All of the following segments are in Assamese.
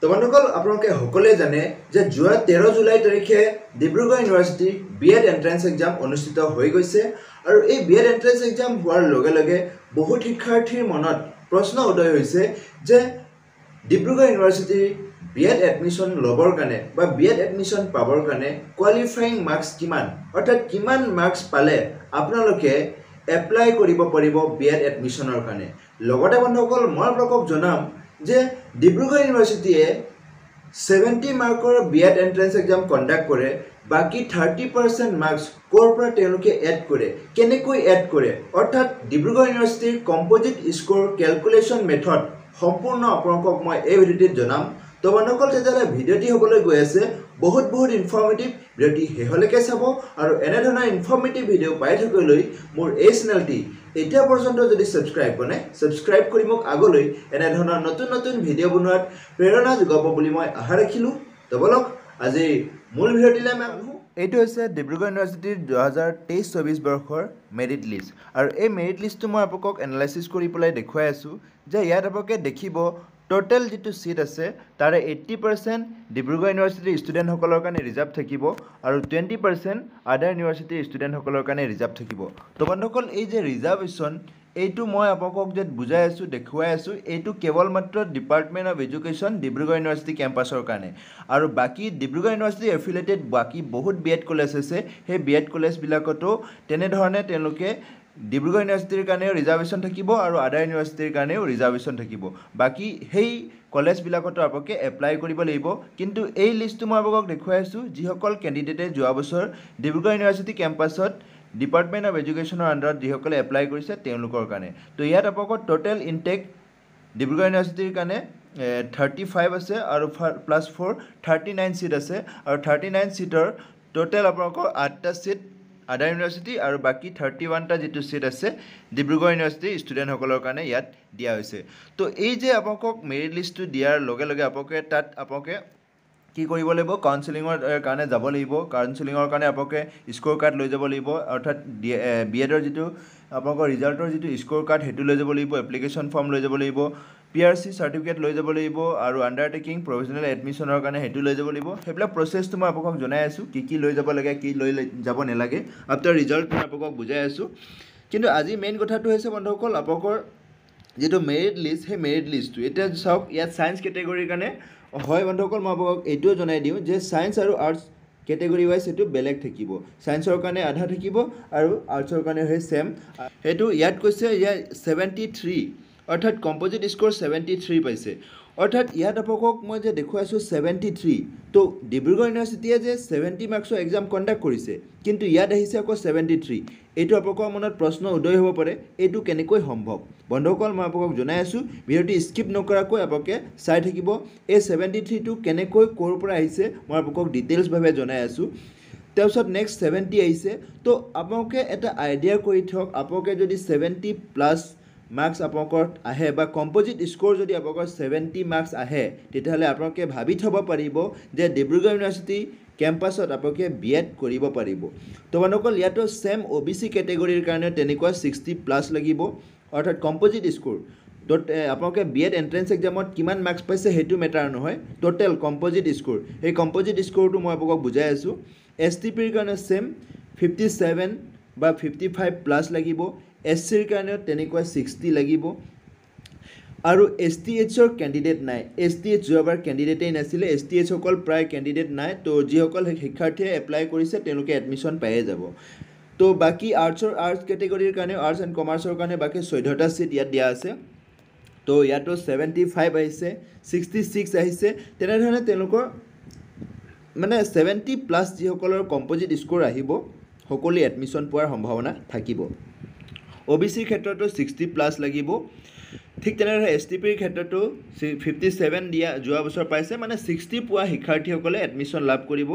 তো বন্ধুসকল আপোনালোকে সকলোৱে জানে যে যোৱা 13 জুলাই তাৰিখে ডিব্ৰুগড় ইউনিভাৰ্চিটিৰ বিএড এন্ট্ৰেন্স এক্সাম অনুষ্ঠিত হৈ গৈছে আৰু এই বিএড এন্ট্ৰেন্স এক্সাম হোৱাৰ লগে লগে বহুত শিক্ষাৰ্থীৰ মনত প্ৰশ্ন উদয় হৈছে যে ডিব্ৰুগড় ইউনিভাৰ্চিটিৰ বিএড এডমিশন লবৰ কাৰণে বা বিএড এডমিশন পাবৰ কাৰণে কোৱালিফাইং মাৰ্কস কিমান অৰ্থাৎ কিমান মাৰ্কস পালে আপোনালোকে এপ্লাই কৰিব পাৰিব বিএড এডমিশনৰ কাৰণে লগতে বন্ধুসকল মই আপোনালোকক জনাম যে ডিব্ৰুগড় ইউনিভাৰ্চিটিয়ে 70 মাৰ্কৰ বিএড এন্ট্ৰেন্স এক্সাম কণ্ডাক্ট কৰে বাকি 30% মাৰ্কস কোৰ পৰা তেওঁলোকে এড কৰে কেনেকৈ এড কৰে অৰ্থাৎ ডিব্ৰুগড় ইউনিভাৰ্চিটিৰ কম্পোজিট স্কোৰ ক্যালকুলেশন মেথড সম্পূৰ্ণ আপোনালোকক মই এই ভিডিঅ'টিত জনাম তো বন্ধুসকল তেতিয়ালে ভিডিঅ'টি হ'বলৈ গৈ আছে বহুত ইনফৰ্মেটিভ ভিডিঅ'টি হেহলৈকে চাব আৰু এনে ধৰণৰ ইনফৰ্মেটিভ ভিডিঅ' পাই থাকিবলৈ মোৰ এই চেনেলটি এতিয়া পৰ্যন্ত যদি সাবস্ক্ৰাইব কৰি মোক আগলৈ এনে ধৰণৰ নতুন ভিডিঅ' বনোৱাত প্ৰেৰণা যোগাব বুলি মই আশা ৰাখিলো তো বলক আজি মূল ভিডিঅ'টিলৈ আমি আহো এইটো হৈছে ডিব্ৰুগড় ইউনিভাৰ্চিটিৰ 2023-24 বৰ্ষৰ মেৰিট লিষ্ট আৰু এই মেৰিট লিষ্টটো মই আপোনাক এনালাইসিস কৰি পেলাই দেখুৱাই আছো যে ইয়াত আপোনালোকে দেখিব টোটাল যেটো সিট আছে তাৰে 80% ডিব্ৰুগড় ইউনিভাৰ্চিটিৰ ষ্টুডেন্ট সকলৰ কাৰণে ৰিজাৰ্ভ থাকিব আৰু 20% আদাৰ ইউনিভাৰ্চিটিৰ ষ্টুডেন্ট সকলৰ কাৰণে ৰিজাৰ্ভ থাকিব তো বন্ধুসকল এই যে ৰিজাৰ্ভেশন এইটো মই আপোনাক যে বুজাই আছো দেখুৱাই আছো এইটো কেৱল মাত্ৰ department of education Dibrugarh university কেম্পাছৰ কাৰণে আৰু বাকি ডিব্ৰুগড় ইউনিভাৰ্চিটি এফিলিয়েটেড বাকি বহুত বিএড কলেজ আছে সেই বিএড কলেজ বিলাকতো তেনে ধৰণে তেওঁলোকে ডিব্ৰুগড় ইউনিভাৰ্চিটিৰ কাৰণে ৰিজাৰ্ভেশন থাকিব আৰু আদাৰ ইউনিভাৰ্চিটিৰ কাৰণে ৰিজাৰ্ভেশন থাকিব বাকি হেই কলেজ বিলাকতো আপোনালোকে এপ্লাই কৰিব লাগিব কিন্তু এই লিষ্টটো মই আপোনাক দেখুৱাই আছো যিসকল ক্যান্ডিডেটে যোৱা বছৰ ডিব্ৰুগড় ইউনিভাৰ্চিটি কেম্পাছত ডিপাৰ্টমেন্ট অফ এডুকেশ্যনৰ আন্ডাৰত যিসকলে এপ্লাই কৰিছে তেওঁলোকৰ কাৰণে তো ইয়াত আপোনাক টোটাল ইনটেক ডিব্ৰুগড় ইউনিভাৰ্চিটিৰ কাৰণে 35 আছে আৰু +4 39 সিট আছে আৰু 39 সিটৰ টোটাল আপোনাক 8টা সিট আদাৰ ইউনিভাৰ্চিটি আৰু বাকি 31টা যেটো সিট আছে ডিব্ৰুগড় ইউনিভাৰ্চিটি ষ্টুডেন্ট সকলৰ কাৰণে ইয়াত দিয়া হৈছে তো এই যে আপোনাক মেৰিট লিষ্টটো দিয়াৰ লগে লগে আপোনাক তাত আপোনাক কি কৰিব লাগিব কাউন্সেলিংৰ কাৰণে যাব লাগিব কাউন্সেলিংৰ কাৰণে আপোনাক স্কোৰ কাৰ্ড লৈ যাব লাগিব অৰ্থাৎ বিএডৰ যেটো আপোনাক ৰিজাল্টৰ যেটো স্কোৰ কাৰ্ড হেতু লৈ যাব লাগিব এপ্লিকেশন ফৰ্ম লৈ যাব লাগিব পিআৰসি সাৰ্টিফিকেট লৈ যাব লাগিব আৰু আন্ডাৰটেকিং প্ৰভিজনেল এডমিশনৰ কাৰণে হেতু লৈ যাব লাগিব হেবলা প্ৰসেছটো মই আপোনাক জনাই আছো কি লৈ যাব লাগে কি লৈ যাব নেলাগে আফটাৰ ৰিজাল্ট মই আপোনাক বুজাই আছো কিন্তু আজি মেইন কথাটো হৈছে বন্ধুসকল আপোনাক যেটো মেৰিট লিষ্ট হে মেৰিট লিষ্টটো এটা চাওক ইয়াত সায়েন্স ক্যাটেগৰীৰ কাৰণে হয় বন্ধুসকল মই আপোনাক এইটো জনাই দিও যে সায়েন্স আৰু আৰ্টস ক্যাটেগৰী ওয়াইজ এটো বেলেগ থাকিব সায়েন্সৰ কাৰণে আধা থাকিব আৰু আৰ্টসৰ কাৰণে হয় সেম হেতু ইয়াত কৈছে ইয়া 73 অৰ্থাৎ কম্পোজিট স্কোৰ 73 পাইছে অৰ্থাৎ ইয়াত আপোনাক মই যে দেখুৱাইছো 73 তো ডিব্ৰুগড় ইউনিভাৰ্চিটিয়ে যে 70 মাৰ্কছৰ এক্সাম কণ্ডাক্ট কৰিছে কিন্তু ইয়াত আহিছে আকৌ 73 এইটো আপোনাকৰ মনত প্ৰশ্ন উদয় হ'ব পাৰে এইটো কেনেকৈ সম্ভৱ বন্ধুসকল মই আপোনাক জনাই আছো ভিডিঅ'টি স্কিপ নকৰাকৈ আপোনাক চাই থাকিব এই 73 টো কেনেকৈ কোৰ পৰা আহিছে মই আপোনাক ডিটেইলছ ভাৱে জনাই আছো তাৰপিছত নেক্সট 70 আহিছে তো আপোনাক এটা আইডিয়া কৰি থক আপোনাক যদি 70 প্লাস মাৰ্কস আপোনাক আহে বা কম্পোজিট স্কোৰ যদি আপোনাক 70 মাৰ্কস আহে তেতিয়াহলে আপোনাক ভাবি থব পাৰিব যে ডিব্ৰুগড় ইউনিভাৰ্চিটি কেম্পাছত আপোনাক বিএড কৰিব পাৰিব তো বন্ধুসকল ইয়াতো সেম ওবিসি ক্যাটেগৰীৰ কাৰণে তেনেকুৱা 60 প্লাস লাগিব অৰ্থাৎ কম্পোজিট স্কোৰ আপোনাক বিএড এন্ট্ৰেন্স এক্সামত কিমান মাৰ্কস পাইছে হেতু মেটাৰ নহয় টোটাল কম্পোজিট স্কোৰ এই কম্পোজিট স্কোৰটো মই আপোনাক বুজাই আছো এসটিপিৰ কাৰণে সেম 57 বা 55 প্লাস লাগিব এসসিৰ কাৰণে তেনেকুৱা 60 লাগিব আৰু এসটিএইচৰ ক্যান্ডিডেট নাই এসটিএইচ যোৱাবাৰ ক্যান্ডিডেটেই নাছিলে এসটিএইচ সকল প্ৰায় ক্যান্ডিডেট নাই তো যিসকল শিক্ষাৰ্থীয়ে এপ্লাই কৰিছে তেওঁলোকে এডমিশন পায়ে যাব তো বাকি আৰ্টছ ক্যাটেগৰীৰ কাৰণে আৰ্টছ এণ্ড কমাৰ্চৰ কাৰণে বাকি 14টা সিট ইয়াত দিয়া আছে তো ইয়াতো 75 আহিছে 66 আহিছে তেনে ধৰণে তেওঁলোকৰ মানে 70 প্লাস যিসকলৰ কম্পোজিট স্কোৰ আহিব সকলো এডমিশন পোৱাৰ সম্ভাৱনা থাকিব ওবিসিৰ ক্ষেত্ৰটো 60 প্লাস লাগিব ঠিক তেনেদৰে এসটিপিৰ ক্ষেত্ৰটো 57 দিয়া যোৱা বছৰ পাইছে মানে 60 পোৱা শিক্ষাৰ্থীসকলে এডমিশন লাভ কৰিব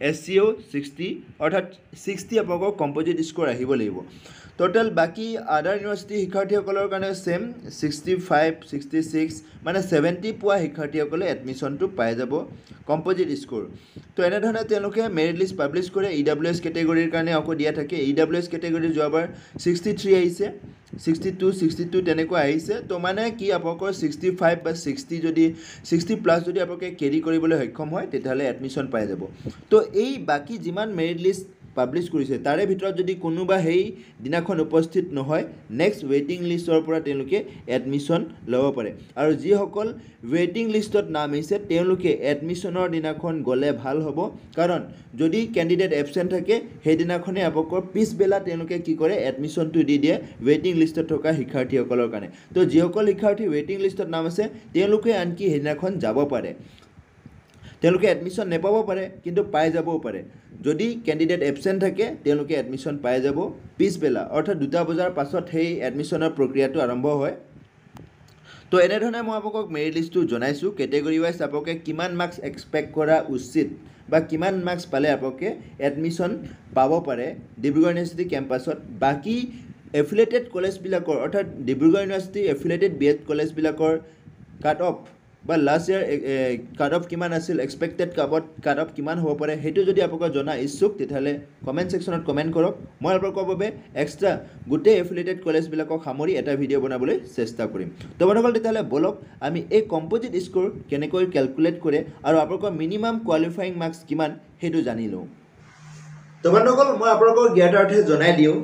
এসসিও 60 অৰ্থাৎ 60 আপোনাক কম্পোজিট স্কোৰ আহিব লাগিব টোটাল বাকি আদাৰ ইউনিভাৰ্চিটি শিক্ষাৰ্থীসকলৰ কাৰণে সেম 65 66 মানে 70 পোৱা শিক্ষাৰ্থীসকলে এডমিশনটো পাই যাব কম্পোজিট স্কোৰ তো এনে ধৰণে তেওঁলোকে মেৰিট লিষ্ট পাবলিশ কৰে ইডব্লিউএছ ক্যাটেগৰীৰ কাৰণে আকৌ দিয়া থাকে ইডব্লিউএছ ক্যাটেগৰী যোৱাবাৰ 63 আহিছে 62 62 তেনেকৈ আহিছে তো মানে কি আপোনালোকৰ 65 বা 60 যদি 60 প্লাছ যদি আপোনালোকে কেৰি কৰিবলৈ সক্ষম হয় তেতিয়াহ'লে এডমিশ্যন পাই যাব তো এই বাকী যিমান মেৰিট লিষ্ট পাব্লিছ কৰিছে তাৰে ভিতৰত যদি কোনোবা সেই দিনাখন উপস্থিত নহয় নেক্সট ৱেইটিং লিষ্টৰ পৰা তেওঁলোকে এডমিশ্যন ল'ব পাৰে আৰু যিসকল ৱেইটিং লিষ্টত নাম আহিছে তেওঁলোকে এডমিশ্যনৰ দিনাখন গ'লে ভাল হ'ব কাৰণ যদি কেণ্ডিডেট এবচেণ্ট থাকে সেইদিনাখনে আপোনালোকৰ পিছবেলা তেওঁলোকে কি কৰে এডমিশ্যনটো দি দিয়ে ৱেইটিং লিষ্টত থকা শিক্ষাৰ্থীসকলৰ কাৰণে তো যিসকল শিক্ষাৰ্থী ৱেইটিং লিষ্টত নাম আছে তেওঁলোকে আনকি সেইদিনাখন যাব পাৰে তেওঁলোকে এডমিশ্যন নেপাব পাৰে কিন্তু পাই যাবও পাৰে যদি কেণ্ডিডেট এবচেণ্ট থাকে তেওঁলোকে এডমিশ্যন পাই যাব পিছবেলা অৰ্থাৎ 2টা বজাৰ পাছত সেই এডমিশ্যনৰ প্ৰক্ৰিয়াটো আৰম্ভ হয় তো এনেধৰণে মই আপোনালোকক মেৰিট লিষ্টটো জনাইছোঁ কেটেগৰী ৱাইজ আপোনালোকে কিমান মাৰ্কছ এক্সপেক্ট কৰা উচিত বা কিমান মাৰ্কছ পালে আপোনালোকে এডমিশ্যন পাব পাৰে ডিব্ৰুগড় ইউনিভাৰ্চিটি কেম্পাছত বাকী এফিলিয়েটেড কলেজবিলাকৰ অৰ্থাৎ Dibrugarh university affiliated B Ed কলেজবিলাকৰ কাট অফ বা লাষ্ট ইয়াৰ কাট অফ কিমান আছিল এক্সপেক্টেড কাট অফ কিমান হ'ব পাৰে সেইটো যদি আপোনালোকে জনা ইচ্ছুক তেতিয়াহ'লে কমেণ্ট ছেকশ্যনত কমেণ্ট কৰক মই আপোনালোকৰ বাবে এক্সট্ৰা গোটেই এফিলিয়েটেড কলেজবিলাকক সামৰি এটা ভিডিঅ' বনাবলৈ চেষ্টা কৰিম তো বন্ধুসকল তেতিয়াহ'লে বলক আমি এই কম্পজিট স্ক'ৰ কেনেকৈ কেলকুলেট কৰে আৰু আপোনালোকৰ মিনিমাম কোৱালিফাইং মাৰ্কছ কিমান সেইটো জানি লওঁ তো বন্ধুসকল মই আপোনালোকৰ জ্ঞাতাৰ্থে জনাই দিওঁ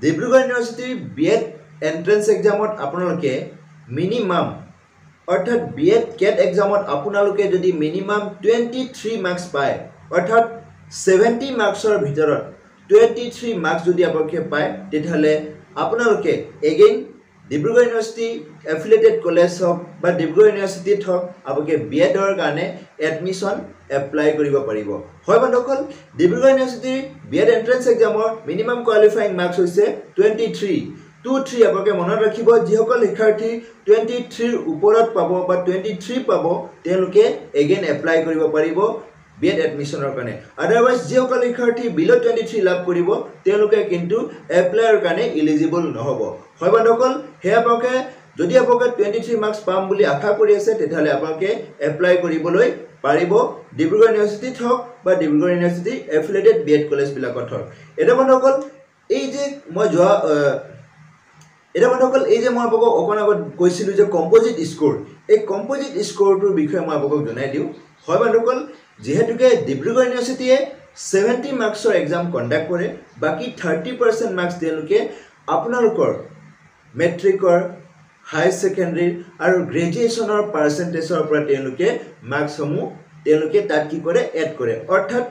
ডিব্ৰুগড় ইউনিভাৰ্চিটিৰ বি এড এণ্ট্ৰেঞ্চ এক্সামত আপোনালোকে মিনিমাম অৰ্থাৎ বি এড কেট এক্সামত আপোনালোকে যদি মিনিমাম 23 মাৰ্কছ পায় অৰ্থাৎ 70 মাৰ্কছৰ ভিতৰত 23 মাৰ্কছ যদি আপোনালোকে পায় তেতিয়াহ'লে আপোনালোকে again Dibrugarh university affiliated college হওক বা ডিব্ৰুগড় ইউনিভাৰ্চিটিত হওক আপোনালোকে বি এডৰ কাৰণে এডমিশ্যন এপ্লাই কৰিব পাৰিব হয় বন্ধুসকল ডিব্ৰুগড় ইউনিভাৰ্চিটিৰ বি এড এণ্ট্ৰেঞ্চ এক্সামৰ মিনিমাম কোৱালিফাইং মাৰ্কছ হৈছে 23 আপোনালোকে মনত ৰাখিব যিসকল শিক্ষাৰ্থী 23 ওপৰত পাব বা 23 পাব তেওঁলোকে এগেইন এপ্লাই কৰিব পাৰিব বি এড এডমিশ্যনৰ কাৰণে আদাৰৱাইজ যিসকল শিক্ষাৰ্থী বিল' 23 লাভ কৰিব তেওঁলোকে কিন্তু এপ্লাইৰ কাৰণে ইলিজিবল নহ'ব হয় বন্ধুসকল সেয়া আপোনালোকে যদি আপোনালোকে 23 মাৰ্কছ পাম বুলি আশা কৰি আছে তেতিয়াহ'লে আপোনালোকে এপ্লাই কৰিবলৈ পাৰিব ডিব্ৰুগড় ইউনিভাৰ্চিটিত হওক বা Dibrugarh university affiliated B Ed কলেজবিলাকত হওক এটা বন্ধুসকল এই যে মই মই আপোনালোকক অকণ আগত কৈছিলোঁ যে কম্পজিট স্ক'ৰ এই কম্পজিট স্ক'ৰটোৰ বিষয়ে মই আপোনালোকক জনাই দিওঁ হয় বন্ধুসকল যিহেতুকে ডিব্ৰুগড় ইউনিভাৰ্চিটিয়ে 70 মাৰ্কছৰ এক্সাম কণ্ডাক্ট কৰে বাকী 30% মাৰ্কছ তেওঁলোকে আপোনালোকৰ মেট্ৰিকৰ হাই ছেকেণ্ডেৰী আৰু গ্ৰেজুৱেশ্যনৰ পাৰ্চেণ্টেজৰ পৰা তেওঁলোকে মাৰ্কছসমূহ তেওঁলোকে তাত কি কৰে এড কৰে অৰ্থাৎ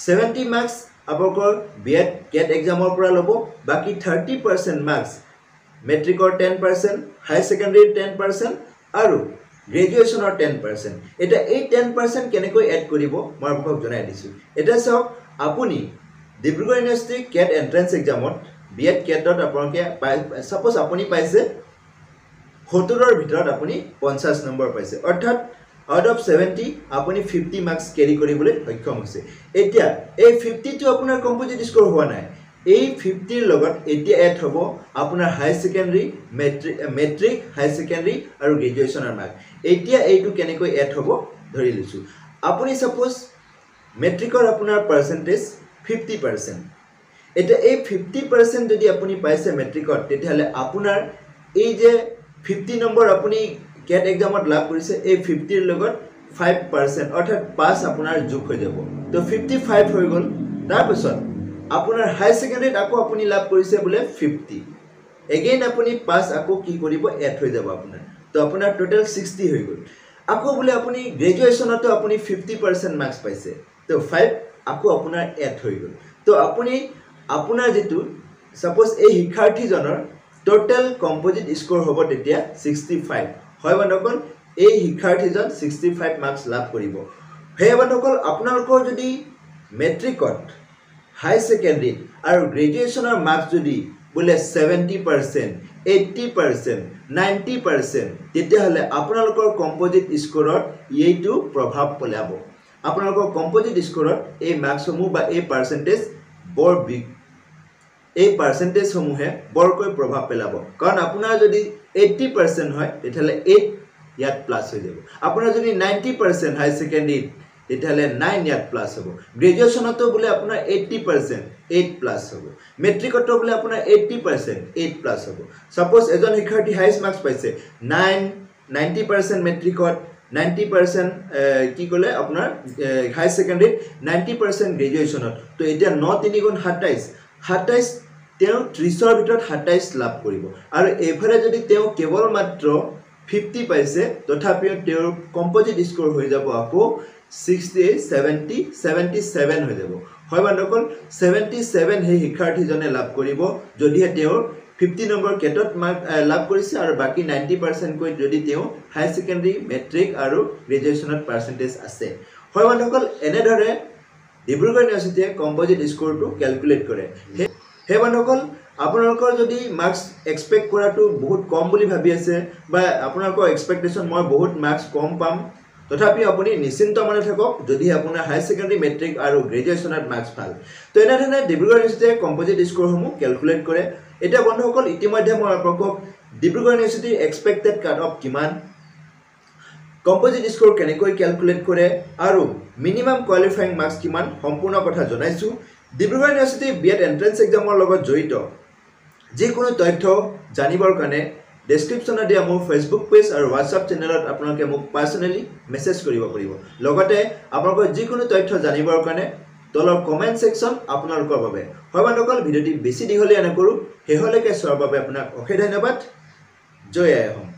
70 মাৰ্কছ আপোনালোকৰ বি এড কেট এক্সামৰ পৰা ল'ব বাকী 30% মাৰ্কছ মেট্ৰিকৰ 10% হাই ছেকেণ্ডেৰীৰ 10% আৰু গ্ৰেজুৱেশ্যনৰ 10% এটা এই 10% কেনেকৈ এড কৰিব মই আপোনাক জনাই দিছোঁ এটা চাওক আপুনি ডিব্ৰুগড় ইউনিভাৰ্চিটি কেট এণ্ট্ৰেঞ্চ এক্সামত বি এড কেটত আপোনালোকে ছাপ'জ আপুনি পাইছে 70ৰ ভিতৰত আপুনি 50 নম্বৰ পাইছে অৰ্থাৎ আউট অফ 70 আপুনি 50 মাৰ্কছ কেৰি কৰিবলৈ সক্ষম হৈছে এতিয়া এই 50টো আপোনাৰ কম্পজিট স্ক'ৰ হোৱা নাই এই 50ৰ লগত এতিয়া এড হ'ব আপোনাৰ হাই ছেকেণ্ডেৰী মেট্ৰিক হাই ছেকেণ্ডেৰী আৰু গ্ৰেজুৱেশ্যনৰ মাৰ্ক এতিয়া এইটো কেনেকৈ এড হ'ব ধৰি লৈছোঁ আপুনি ছাপ'জ মেট্ৰিকৰ আপোনাৰ পাৰ্চেণ্টেজ 50% এতিয়া এই 50% যদি আপুনি পাইছে মেট্ৰিকত তেতিয়াহ'লে আপোনাৰ এই যে 50 নম্বৰ আপুনি কেট এক্সামত লাভ কৰিছে এই 50ৰ লগত 5% অৰ্থাৎ 5 আপোনাৰ যোগ হৈ যাব তো 55 হৈ গ'ল তাৰপিছত আপোনাৰ হাই ছেকেণ্ডেৰীত আকৌ আপুনি লাভ কৰিছে বোলে 50 এগেইন আপুনি 5 আকৌ কি কৰিব এড হৈ যাব আপোনাৰ তো আপোনাৰ টোটেল 60 হৈ গ'ল আকৌ বোলে আপুনি গ্ৰেজুৱেশ্যনতো আপুনি 50% মাৰ্কছ পাইছে তো 5 আকৌ আপোনাৰ এড হৈ গ'ল তো আপুনি আপোনাৰ যেটো সাপোজ এই শিক্ষাৰ্থীজনৰ টোটেল কম্পোজিট স্কোৰ হ'ব তেতিয়া 65 হয় বন্ধুসকল এই শিক্ষাৰ্থীজন 65 মাৰ্কছ লাভ কৰিব হে বন্ধুসকল আপোনালোকৰ যদি মেট্ৰিকত হাই সেকেন্ডাৰী আৰু গ্ৰেজুৱেশ্যনৰ মাৰ্কছ যদি বোলে 70% 80% 90% তেতিয়া হলে আপোনালোকৰ কম্পোজিট স্কোৰত এইটো প্ৰভাৱ পেলাব আপোনালোকৰ কম্পোজিট স্কোৰত এই মাৰ্কসমূহ বা এই পাৰ্চেন্টেজ বৰ বিগ এই পাৰ্চেন্টেজ সমূহে বৰকৈ প্ৰভাৱ পেলাব কাৰণ আপোনাৰ যদি 80% হয় তেতিয়ালে 8 ইয়াত প্লাস হৈ যাব আপোনাৰ যদি 90% হাই সেকেন্ডাৰী তেতিয়ালে 9 ইয়াত প্লাস হ'ব গ্ৰেজুৱেশ্যনতো বোলে আপোনাৰ 80% 8+ হ'ব মেট্ৰিকত বোলে আপোনাৰ 80% 8+ হ'ব সাপোজ এজন শিক্ষাৰ্থী হাইয়েষ্ট মাৰ্কস পাইছে 90% মেট্ৰিকত 90% কি কলে আপোনাৰ হাই সেকেন্ডাৰী 90% গ্ৰেজুৱেচনত তো এতিয়া 9 3 গুণ 27 তেওঁ 30ৰ ভিতৰত 27 লাভ কৰিব আৰু এফালে যদি তেওঁ কেৱল মাত্ৰ 50 পাইছে তথাপিও তেওঁৰ কম্পোজিট স্কোৰ হৈ যাব আকৌ 60 70 77 হৈ যাব হয় বন্ধুসকল 77 হে শিক্ষাৰ্থীজনে লাভ কৰিব যদিহে তেওঁৰ 50 নম্বৰ কেটত মাৰ্ক লাভ কৰিছে আৰু বাকি 90% কৈ যদি তেওঁ হাই সেকেন্ডাৰী মেট্ৰিক আৰু গ্ৰেজুৱেচনত পাৰ্সেন্টেজ আছে হয় বন্ধুসকল এনেদৰে ডিব্ৰুগড় ইউনিভাৰ্চিটিয়ে কম্পোজিট স্কোৰটো ক্যালকুলেট কৰে হে বন্ধুসকল আপোনালোকৰ যদি মাৰ্কস এক্সপেক্ট কৰাটো বহুত কম বুলি ভাবি আছে বা আপোনালোকৰ এক্সপেক্টেশন মই বহুত মাৰ্কস কম পাম তথাপি আপুনি নিশ্চিন্ত মনে থাকক যদি আপোনাৰ হাই সেকেন্ডাৰী মেট্ৰিক আৰু গ্ৰেজুৱেচনত মাৰ্কস ভাল তো এনেধৰণে ডিব্ৰুগড় ইউনিভাৰ্চিটিয়ে কম্পোজিট স্কোৰসমূহ ক্যালকুলেট কৰে এটা বন্ধুসকল ইতিমধ্যে মই আপোনালোকক ডিব্ৰুগড় ইউনিভাৰ্চিটিৰ এক্সপেক্টেড কাট অফ কিমান কম্পোজিট স্কোৰ কেনেকৈ ক্যালকুলেট কৰে আৰু মিনিমাম কোৱালিফাইং মাৰ্কস কিমান সম্পূৰ্ণ কথা জনাইছো ডিব্ৰুগড় ইউনিভাৰ্চিটি বিএড এন্ট্ৰেন্স এক্সামৰ লগত জড়িত যিকোনো তথ্য জানিবৰ কাৰণে ডেসক্ৰিপচনত দিয়া মোৰ ফেসবুক পেজ আৰু হোৱাটসঅ্যাপ চেনেলত আপোনালোকে মোক পাৰ্সোনালি মেসেজ কৰিব পাৰিব লগতে আপোনালোকৰ যিকোনো তথ্য জানিবৰ কাৰণে তলৰ কমেন্ট সেকশন আপোনালোকৰ বাবে হয় বন্ধুসকল ভিডিওটি বেছি দীঘলীয়া নকৰো হেহলৈকে চোৱাৰ বাবে আপোনাক অশেষ ধন্যবাদ জয় আই অসম